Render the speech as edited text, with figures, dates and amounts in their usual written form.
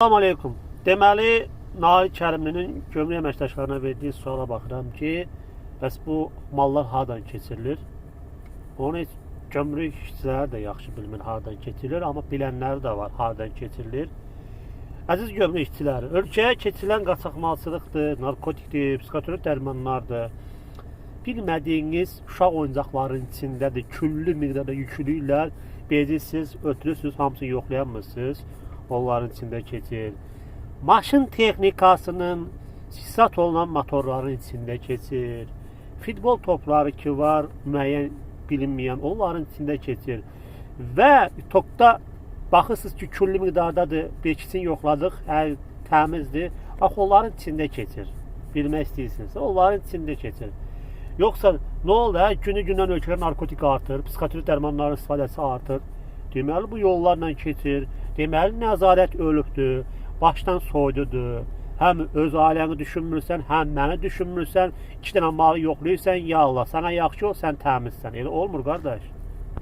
Salam aleykum. Deməli, Nail Kərimlinin gömrük əməkdaşlarına verdiyi suala baxıram ki, bəs bu mallar hardan keçirilir? Onu heç gömrük işçiləri də yaxşı bilmir hardan keçirilir, amma bilənləri də var hardan keçirilir. Əziz gömrük işçiləri, ölkəyə keçirilən qaçaqmalçılıqdır, narkotikdir, psixotropik dərmanlardır. Bilmədiyiniz uşaq oyuncaqlarının içindədir, küllü miqdarda yüklüyürlər. Bilirsiniz, ötürürsünüz, hamısını yoxlayanmırsınız. Onların içində keçir. Maşın texnikasının istisat olunan motorların içində keçir. Futbol topları ki var, müəyyən bilinməyən, onların içində keçir. Və tokda baxırsınız ki, küllü miqdardadır, bir ikisini yoxladıq, təmizdir. Bax, onların içində keçir. Bilmək istəyirsinizsə, onların içində keçir. Yoxsa nə oldu? Günü-gündən ölkədə narkotik artır, psixotropik dərmanların istifadəsi artır. Deməli, bu yollarla keçir. Deməli, nəzarət ölübdür, başdan soydudur. Həm öz ailəni düşünmürsən, həm məni düşünmürsən. İki dənə malı yoxlayırsan, ya Allah, sənə yaxşı ol, sən təmizsən. Elə olmur, qardaş.